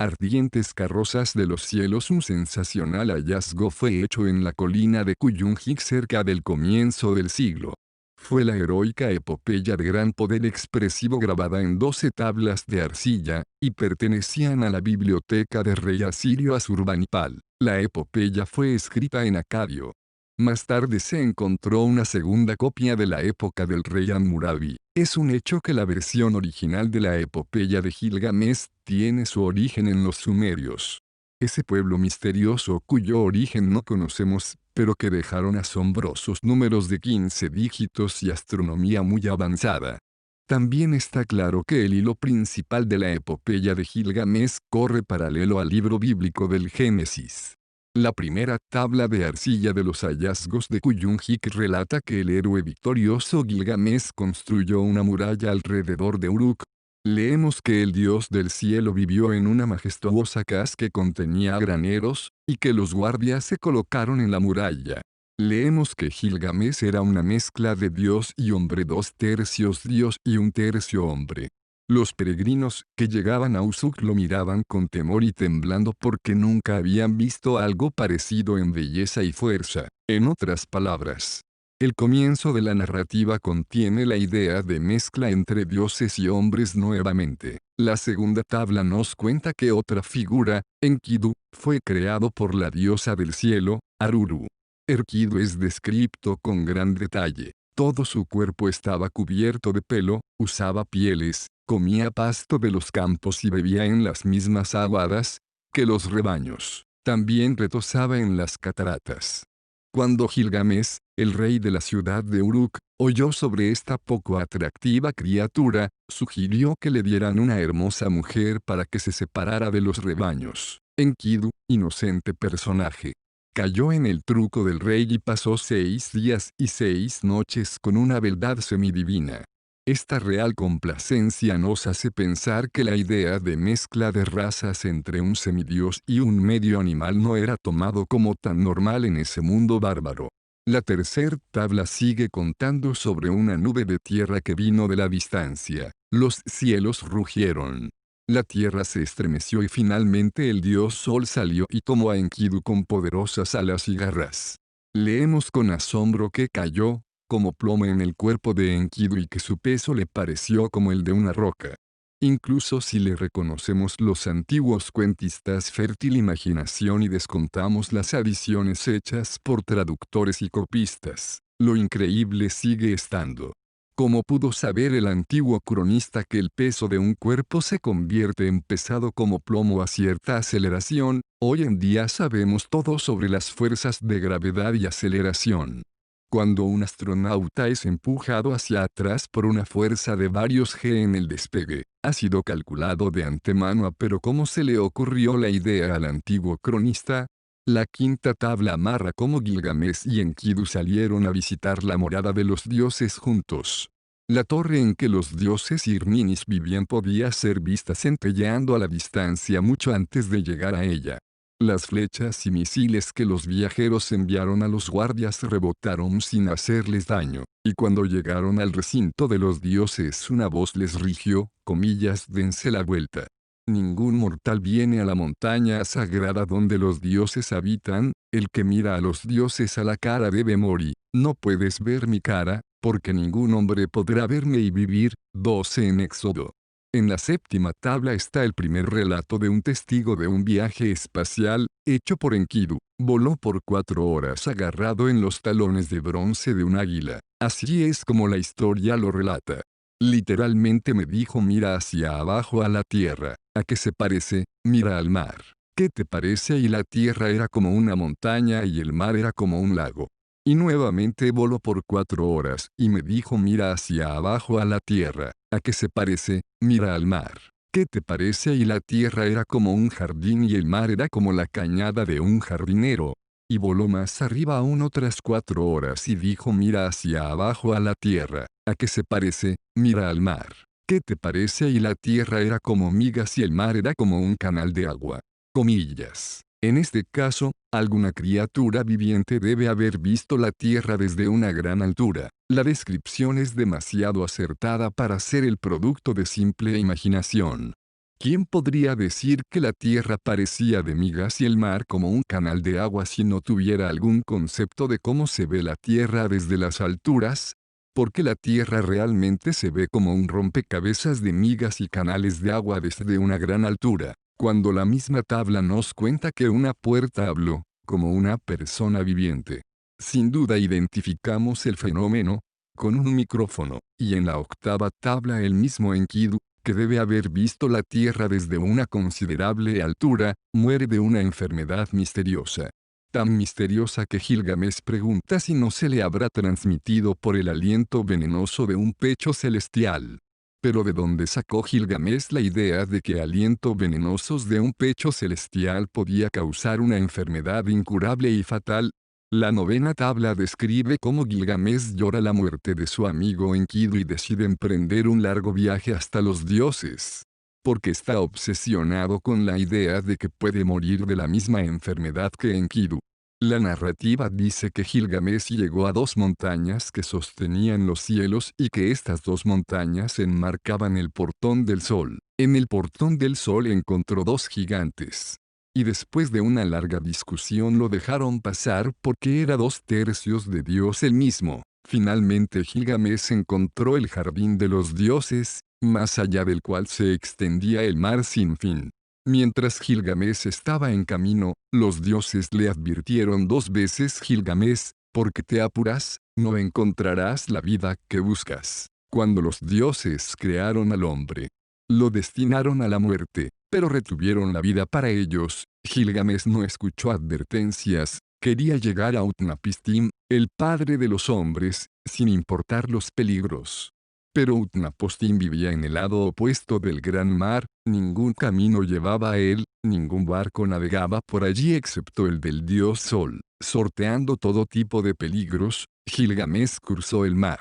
Ardientes carrozas de los cielos. Un sensacional hallazgo fue hecho en la colina de Kuyunjik cerca del comienzo del siglo. Fue la heroica epopeya de gran poder expresivo grabada en 12 tablas de arcilla, y pertenecían a la biblioteca del rey asirio Asurbanipal. La epopeya fue escrita en acadio. Más tarde se encontró una segunda copia de la época del rey Hammurabi. Es un hecho que la versión original de la epopeya de Gilgamesh tiene su origen en los sumerios. Ese pueblo misterioso cuyo origen no conocemos, pero que dejaron asombrosos números de 15 dígitos y astronomía muy avanzada. También está claro que el hilo principal de la epopeya de Gilgamesh corre paralelo al libro bíblico del Génesis. La primera tabla de arcilla de los hallazgos de Kuyunjik relata que el héroe victorioso Gilgamesh construyó una muralla alrededor de Uruk. Leemos que el dios del cielo vivió en una majestuosa casa que contenía graneros, y que los guardias se colocaron en la muralla. Leemos que Gilgamesh era una mezcla de dios y hombre, 2/3 dios y 1/3 hombre. Los peregrinos que llegaban a Usuk lo miraban con temor y temblando porque nunca habían visto algo parecido en belleza y fuerza. En otras palabras, el comienzo de la narrativa contiene la idea de mezcla entre dioses y hombres nuevamente. La segunda tabla nos cuenta que otra figura, Enkidu, fue creado por la diosa del cielo, Aruru. Enkidu es descrito con gran detalle. Todo su cuerpo estaba cubierto de pelo, usaba pieles, comía pasto de los campos y bebía en las mismas aguadas que los rebaños. También retozaba en las cataratas. Cuando Gilgamesh, el rey de la ciudad de Uruk, oyó sobre esta poco atractiva criatura, sugirió que le dieran una hermosa mujer para que se separara de los rebaños. Enkidu, inocente personaje, cayó en el truco del rey y pasó 6 días y 6 noches con una beldad semidivina. Esta real complacencia nos hace pensar que la idea de mezcla de razas entre un semidios y un medio animal no era tomado como tan normal en ese mundo bárbaro. La tercera tabla sigue contando sobre una nube de tierra que vino de la distancia. Los cielos rugieron. La tierra se estremeció y finalmente el dios Sol salió y tomó a Enkidu con poderosas alas y garras. Leemos con asombro que cayó como plomo en el cuerpo de Enkidu y que su peso le pareció como el de una roca. Incluso si le reconocemos los antiguos cuentistas fértil imaginación y descontamos las adiciones hechas por traductores y copistas, lo increíble sigue estando. ¿Cómo pudo saber el antiguo cronista que el peso de un cuerpo se convierte en pesado como plomo a cierta aceleración? Hoy en día sabemos todo sobre las fuerzas de gravedad y aceleración. Cuando un astronauta es empujado hacia atrás por una fuerza de varios g en el despegue, ha sido calculado de antemano. Pero ¿cómo se le ocurrió la idea al antiguo cronista? La quinta tabla narra cómo Gilgamesh y Enkidu salieron a visitar la morada de los dioses juntos. La torre en que los dioses Irminis vivían podía ser vista centelleando a la distancia mucho antes de llegar a ella. Las flechas y misiles que los viajeros enviaron a los guardias rebotaron sin hacerles daño, y cuando llegaron al recinto de los dioses una voz les rigió, comillas, dense la vuelta. Ningún mortal viene a la montaña sagrada donde los dioses habitan, el que mira a los dioses a la cara debe morir. No puedes ver mi cara, porque ningún hombre podrá verme y vivir. 12 en Éxodo. En la séptima tabla está el primer relato de un testigo de un viaje espacial, hecho por Enkidu. Voló por 4 horas agarrado en los talones de bronce de un águila. Así es como la historia lo relata. Literalmente me dijo: mira hacia abajo a la tierra. ¿A qué se parece? Mira al mar. ¿Qué te parece? Y la tierra era como una montaña y el mar era como un lago. Y nuevamente voló por 4 horas y me dijo: mira hacia abajo a la tierra. ¿A qué se parece? Mira al mar. ¿Qué te parece? Y la tierra era como un jardín y el mar era como la cañada de un jardinero. Y voló más arriba aún otras 4 horas y dijo: mira hacia abajo a la tierra. ¿A qué se parece? Mira al mar. ¿Qué te parece? Y la tierra era como migas y el mar era como un canal de agua. Comillas. En este caso, alguna criatura viviente debe haber visto la tierra desde una gran altura. La descripción es demasiado acertada para ser el producto de simple imaginación. ¿Quién podría decir que la tierra parecía de migas y el mar como un canal de agua si no tuviera algún concepto de cómo se ve la tierra desde las alturas? Porque la tierra realmente se ve como un rompecabezas de migas y canales de agua desde una gran altura, cuando la misma tabla nos cuenta que una puerta habló, como una persona viviente. Sin duda identificamos el fenómeno, con un micrófono, y en la octava tabla el mismo Enkidu, que debe haber visto la tierra desde una considerable altura, muere de una enfermedad misteriosa. Tan misteriosa que Gilgamesh pregunta si no se le habrá transmitido por el aliento venenoso de un pecho celestial. Pero ¿de dónde sacó Gilgamesh la idea de que aliento venenosos de un pecho celestial podía causar una enfermedad incurable y fatal? La novena tabla describe cómo Gilgamesh llora la muerte de su amigo Enkidu y decide emprender un largo viaje hasta los dioses. Porque está obsesionado con la idea de que puede morir de la misma enfermedad que Enkidu. La narrativa dice que Gilgamesh llegó a dos montañas que sostenían los cielos y que estas dos montañas enmarcaban el portón del sol. En el portón del sol encontró dos gigantes. Y después de una larga discusión lo dejaron pasar porque era 2/3 de Dios el mismo. Finalmente Gilgamesh encontró el jardín de los dioses, más allá del cual se extendía el mar sin fin. Mientras Gilgamesh estaba en camino, los dioses le advirtieron 2 veces: Gilgamesh, ¿por qué te apuras? No encontrarás la vida que buscas. Cuando los dioses crearon al hombre, lo destinaron a la muerte, pero retuvieron la vida para ellos. Gilgamesh no escuchó advertencias, quería llegar a Utnapishtim, el padre de los hombres, sin importar los peligros. Pero Utnapishtim vivía en el lado opuesto del gran mar, ningún camino llevaba a él, ningún barco navegaba por allí excepto el del dios Sol. Sorteando todo tipo de peligros, Gilgamesh cruzó el mar.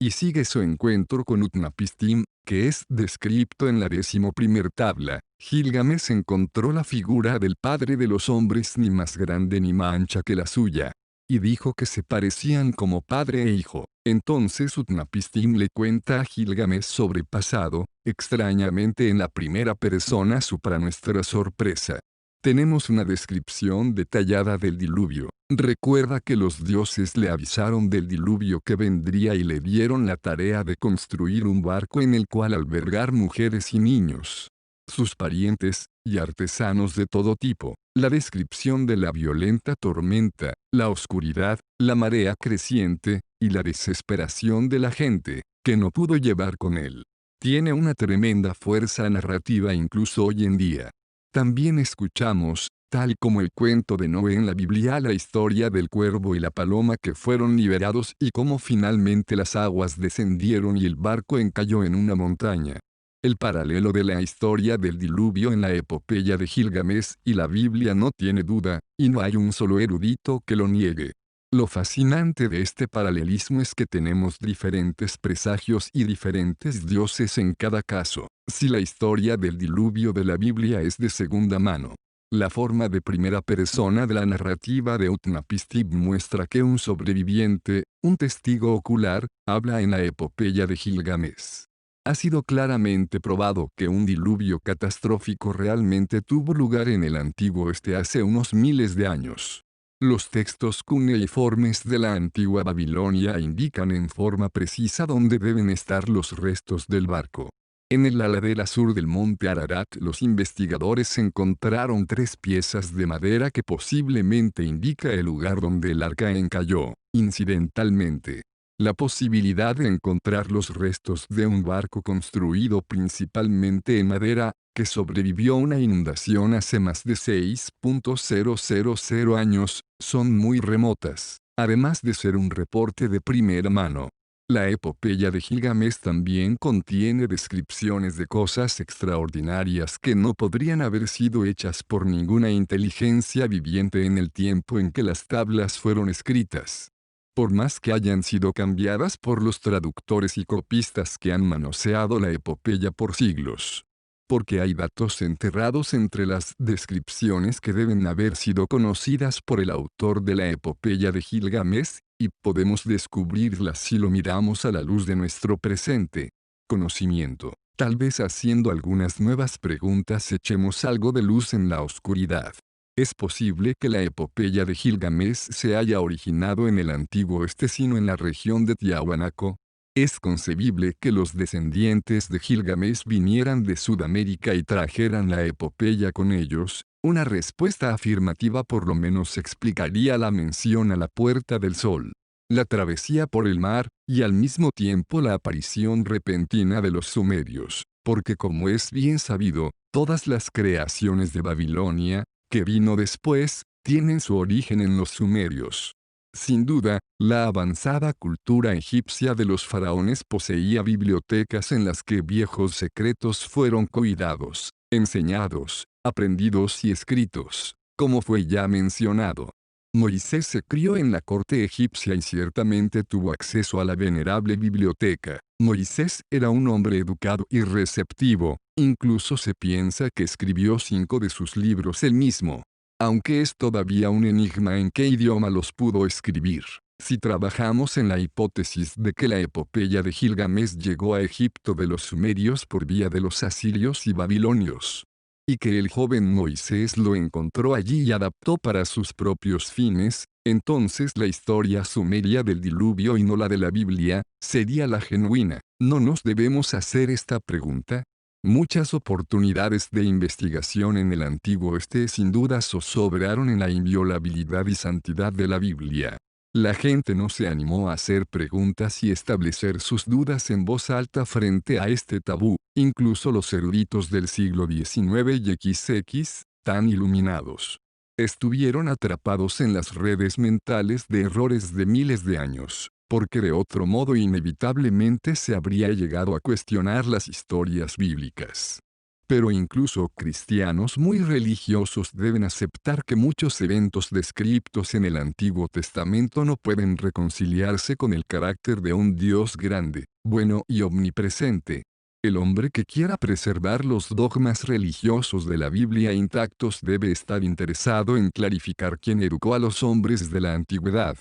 Y sigue su encuentro con Utnapishtim, que es descrito en la 11ª tabla. Gilgamesh encontró la figura del padre de los hombres, ni más grande ni más ancha que la suya. Y dijo que se parecían como padre e hijo. Entonces Utnapishtim le cuenta a Gilgamesh sobre pasado, extrañamente en la primera persona para nuestra sorpresa. Tenemos una descripción detallada del diluvio. Recuerda que los dioses le avisaron del diluvio que vendría y le dieron la tarea de construir un barco en el cual albergar mujeres y niños, sus parientes, y artesanos de todo tipo. La descripción de la violenta tormenta, la oscuridad, la marea creciente, y la desesperación de la gente, que no pudo llevar con él, tiene una tremenda fuerza narrativa incluso hoy en día. También escuchamos, tal como el cuento de Noé en la Biblia, la historia del cuervo y la paloma que fueron liberados y cómo finalmente las aguas descendieron y el barco encalló en una montaña. El paralelo de la historia del diluvio en la epopeya de Gilgamesh y la Biblia no tiene duda, y no hay un solo erudito que lo niegue. Lo fascinante de este paralelismo es que tenemos diferentes presagios y diferentes dioses en cada caso. Si la historia del diluvio de la Biblia es de segunda mano, la forma de primera persona de la narrativa de Utnapishtim muestra que un sobreviviente, un testigo ocular, habla en la epopeya de Gilgamesh. Ha sido claramente probado que un diluvio catastrófico realmente tuvo lugar en el Antiguo Este hace unos miles de años. Los textos cuneiformes de la antigua Babilonia indican en forma precisa dónde deben estar los restos del barco. En la ladera sur del monte Ararat los investigadores encontraron 3 piezas de madera que posiblemente indica el lugar donde el arca encalló, incidentalmente. La posibilidad de encontrar los restos de un barco construido principalmente en madera, que sobrevivió a una inundación hace más de 6.000 años, son muy remotas, además de ser un reporte de primera mano. La epopeya de Gilgamesh también contiene descripciones de cosas extraordinarias que no podrían haber sido hechas por ninguna inteligencia viviente en el tiempo en que las tablas fueron escritas. Por más que hayan sido cambiadas por los traductores y copistas que han manoseado la epopeya por siglos. Porque hay datos enterrados entre las descripciones que deben haber sido conocidas por el autor de la epopeya de Gilgamesh, y podemos descubrirlas si lo miramos a la luz de nuestro presente conocimiento. Tal vez haciendo algunas nuevas preguntas echemos algo de luz en la oscuridad. Es posible que la epopeya de Gilgamesh se haya originado en el antiguo este sino en la región de Tiahuanaco. Es concebible que los descendientes de Gilgamesh vinieran de Sudamérica y trajeran la epopeya con ellos. Una respuesta afirmativa por lo menos explicaría la mención a la Puerta del Sol, la travesía por el mar, y al mismo tiempo la aparición repentina de los sumerios, porque como es bien sabido, todas las creaciones de Babilonia, que vino después, tienen su origen en los sumerios. Sin duda, la avanzada cultura egipcia de los faraones poseía bibliotecas en las que viejos secretos fueron cuidados, enseñados, aprendidos y escritos, como fue ya mencionado. Moisés se crió en la corte egipcia y ciertamente tuvo acceso a la venerable biblioteca. Moisés era un hombre educado y receptivo, incluso se piensa que escribió 5 de sus libros él mismo. Aunque es todavía un enigma en qué idioma los pudo escribir. Si trabajamos en la hipótesis de que la epopeya de Gilgamesh llegó a Egipto de los sumerios por vía de los asirios y babilonios, y que el joven Moisés lo encontró allí y adaptó para sus propios fines, entonces la historia sumeria del diluvio y no la de la Biblia, sería la genuina. ¿No nos debemos hacer esta pregunta? Muchas oportunidades de investigación en el antiguo este sin duda zozobraron en la inviolabilidad y santidad de la Biblia. La gente no se animó a hacer preguntas y establecer sus dudas en voz alta frente a este tabú, incluso los eruditos del siglo XIX y XX, tan iluminados, estuvieron atrapados en las redes mentales de errores de miles de años, porque de otro modo inevitablemente se habría llegado a cuestionar las historias bíblicas. Pero incluso cristianos muy religiosos deben aceptar que muchos eventos descritos en el Antiguo Testamento no pueden reconciliarse con el carácter de un Dios grande, bueno y omnipresente. El hombre que quiera preservar los dogmas religiosos de la Biblia intactos debe estar interesado en clarificar quién educó a los hombres de la antigüedad,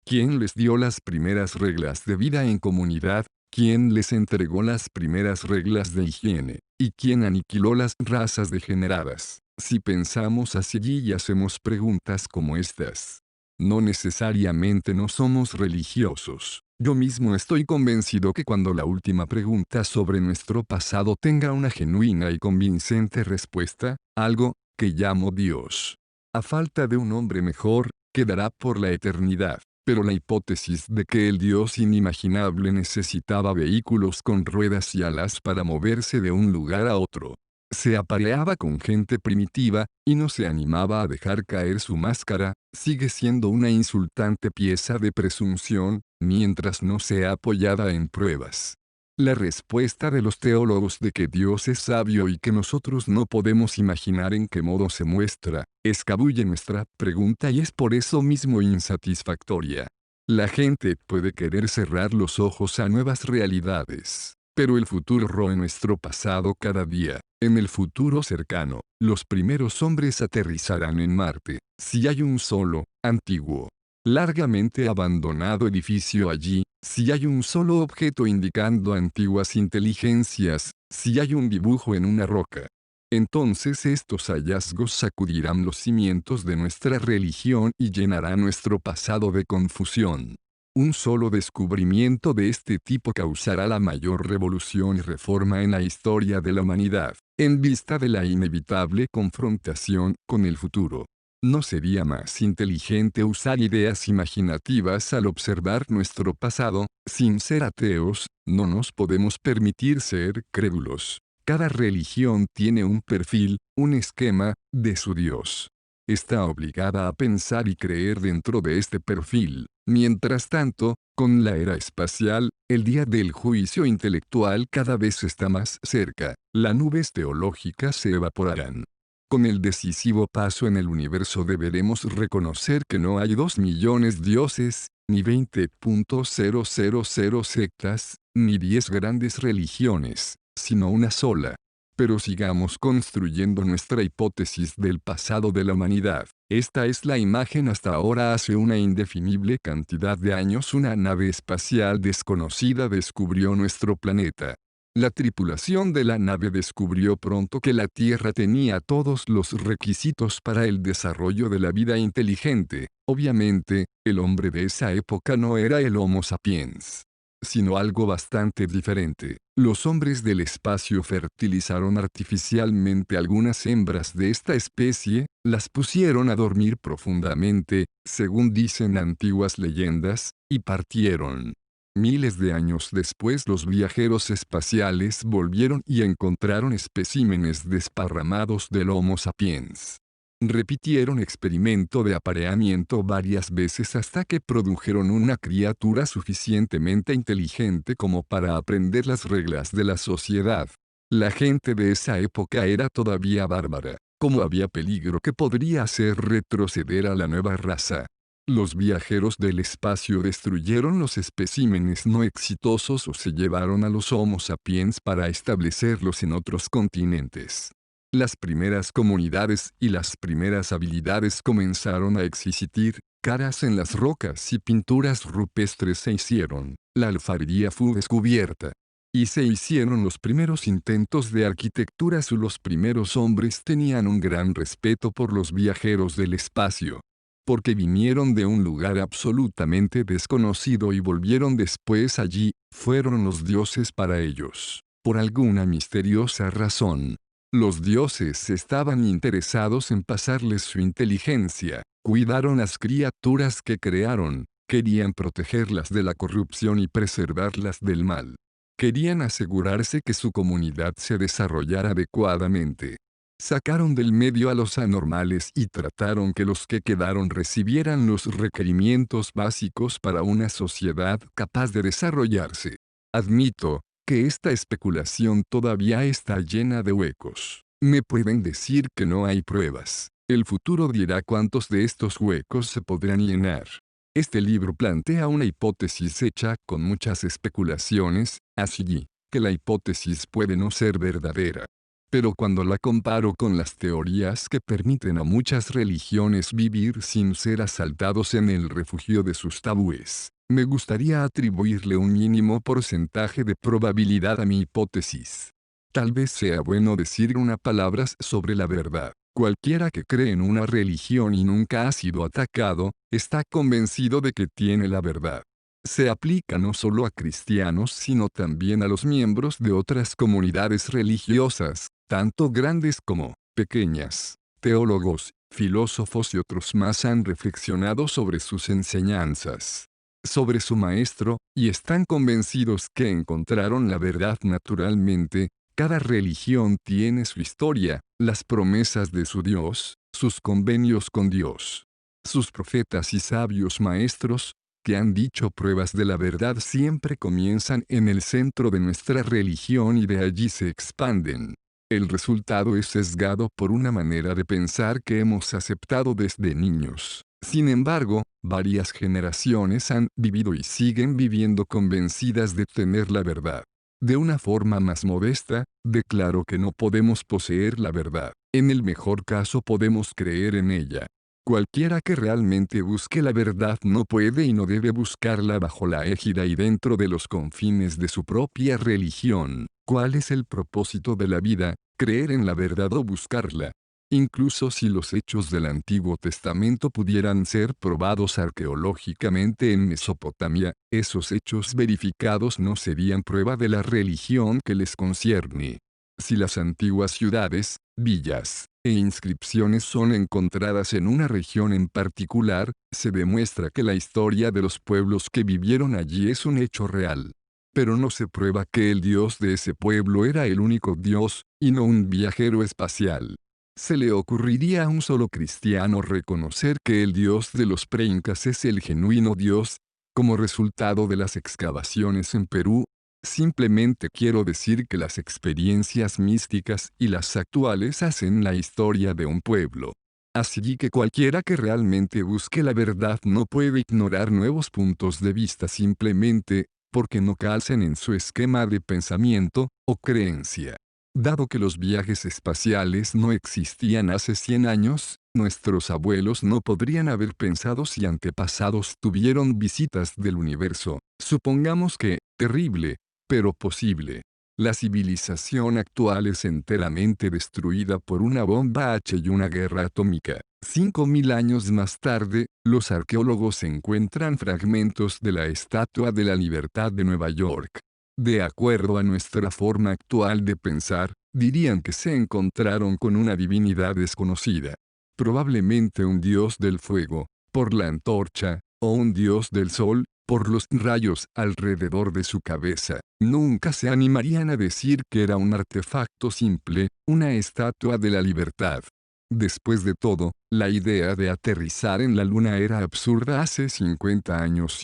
quién les dio las primeras reglas de vida en comunidad, quién les entregó las primeras reglas de higiene, y quién aniquiló las razas degeneradas. Si pensamos así y hacemos preguntas como estas, no necesariamente no somos religiosos. Yo mismo estoy convencido que cuando la última pregunta sobre nuestro pasado tenga una genuina y convincente respuesta, algo que llamo Dios, a falta de un hombre mejor, quedará por la eternidad. Pero la hipótesis de que el Dios inimaginable necesitaba vehículos con ruedas y alas para moverse de un lugar a otro, se apareaba con gente primitiva, y no se animaba a dejar caer su máscara, sigue siendo una insultante pieza de presunción, mientras no sea apoyada en pruebas. La respuesta de los teólogos de que Dios es sabio y que nosotros no podemos imaginar en qué modo se muestra, escabulle nuestra pregunta y es por eso mismo insatisfactoria. La gente puede querer cerrar los ojos a nuevas realidades, pero el futuro roe nuestro pasado cada día. En el futuro cercano, los primeros hombres aterrizarán en Marte, si hay un solo, antiguo, largamente abandonado edificio allí, si hay un solo objeto indicando antiguas inteligencias, si hay un dibujo en una roca. Entonces estos hallazgos sacudirán los cimientos de nuestra religión y llenarán nuestro pasado de confusión. Un solo descubrimiento de este tipo causará la mayor revolución y reforma en la historia de la humanidad, en vista de la inevitable confrontación con el futuro. ¿No sería más inteligente usar ideas imaginativas al observar nuestro pasado? Sin ser ateos, no nos podemos permitir ser crédulos. Cada religión tiene un perfil, un esquema, de su Dios. Está obligada a pensar y creer dentro de este perfil. Mientras tanto, con la era espacial, el día del juicio intelectual cada vez está más cerca. Las nubes teológicas se evaporarán. Con el decisivo paso en el universo deberemos reconocer que no hay 2 millones dioses, ni 20.000 sectas, ni 10 grandes religiones, sino una sola. Pero sigamos construyendo nuestra hipótesis del pasado de la humanidad. Esta es la imagen hasta ahora. Hace una indefinible cantidad de años una nave espacial desconocida descubrió nuestro planeta. La tripulación de la nave descubrió pronto que la Tierra tenía todos los requisitos para el desarrollo de la vida inteligente. Obviamente, el hombre de esa época no era el Homo sapiens, sino algo bastante diferente. Los hombres del espacio fertilizaron artificialmente algunas hembras de esta especie, las pusieron a dormir profundamente, según dicen antiguas leyendas, y partieron. Miles de años después los viajeros espaciales volvieron y encontraron especímenes desparramados del Homo sapiens. Repitieron experimento de apareamiento varias veces hasta que produjeron una criatura suficientemente inteligente como para aprender las reglas de la sociedad. La gente de esa época era todavía bárbara, como había peligro que podría hacer retroceder a la nueva raza. Los viajeros del espacio destruyeron los especímenes no exitosos o se llevaron a los Homo sapiens para establecerlos en otros continentes. Las primeras comunidades y las primeras habilidades comenzaron a existir, caras en las rocas y pinturas rupestres se hicieron, la alfarería fue descubierta. Y se hicieron los primeros intentos de arquitectura. Los primeros hombres tenían un gran respeto por los viajeros del espacio, porque vinieron de un lugar absolutamente desconocido y volvieron después allí, fueron los dioses para ellos. Por alguna misteriosa razón, los dioses estaban interesados en pasarles su inteligencia, cuidaron las criaturas que crearon, querían protegerlas de la corrupción y preservarlas del mal. Querían asegurarse que su comunidad se desarrollara adecuadamente. Sacaron del medio a los anormales y trataron que los que quedaron recibieran los requerimientos básicos para una sociedad capaz de desarrollarse. Admito que esta especulación todavía está llena de huecos. Me pueden decir que no hay pruebas. El futuro dirá cuántos de estos huecos se podrán llenar. Este libro plantea una hipótesis hecha con muchas especulaciones, así que la hipótesis puede no ser verdadera. Pero cuando la comparo con las teorías que permiten a muchas religiones vivir sin ser asaltados en el refugio de sus tabúes, me gustaría atribuirle un mínimo porcentaje de probabilidad a mi hipótesis. Tal vez sea bueno decir unas palabras sobre la verdad. Cualquiera que cree en una religión y nunca ha sido atacado, está convencido de que tiene la verdad. Se aplica no solo a cristianos sino también a los miembros de otras comunidades religiosas, tanto grandes como pequeñas. Teólogos, filósofos y otros más han reflexionado sobre sus enseñanzas, sobre su maestro, y están convencidos que encontraron la verdad naturalmente. Cada religión tiene su historia, las promesas de su Dios, sus convenios con Dios. Sus profetas y sabios maestros, que han dicho pruebas de la verdad, siempre comienzan en el centro de nuestra religión y de allí se expanden. El resultado es sesgado por una manera de pensar que hemos aceptado desde niños. Sin embargo, varias generaciones han vivido y siguen viviendo convencidas de tener la verdad. De una forma más modesta, declaro que no podemos poseer la verdad. En el mejor caso podemos creer en ella. Cualquiera que realmente busque la verdad no puede y no debe buscarla bajo la égida y dentro de los confines de su propia religión. ¿Cuál es el propósito de la vida? Creer en la verdad o buscarla. Incluso si los hechos del Antiguo Testamento pudieran ser probados arqueológicamente en Mesopotamia, esos hechos verificados no serían prueba de la religión que les concierne. Si las antiguas ciudades, villas, e inscripciones son encontradas en una región en particular, se demuestra que la historia de los pueblos que vivieron allí es un hecho real. Pero no se prueba que el Dios de ese pueblo era el único Dios, y no un viajero espacial. ¿Se le ocurriría a un solo cristiano reconocer que el Dios de los preincas es el genuino Dios? Como resultado de las excavaciones en Perú, simplemente quiero decir que las experiencias místicas y las actuales hacen la historia de un pueblo. Así que cualquiera que realmente busque la verdad no puede ignorar nuevos puntos de vista simplemente porque no calcen en su esquema de pensamiento o creencia. Dado que los viajes espaciales no existían hace 100 años, nuestros abuelos no podrían haber pensado si antepasados tuvieron visitas del universo. Supongamos que, terrible, pero posible. La civilización actual es enteramente destruida por una bomba H y una guerra atómica. 5000 años más tarde, los arqueólogos encuentran fragmentos de la Estatua de la Libertad de Nueva York. De acuerdo a nuestra forma actual de pensar, dirían que se encontraron con una divinidad desconocida. Probablemente un dios del fuego, por la antorcha, o un dios del sol, por los rayos alrededor de su cabeza. Nunca se animarían a decir que era un artefacto simple, una estatua de la libertad. Después de todo, la idea de aterrizar en la luna era absurda hace 50 años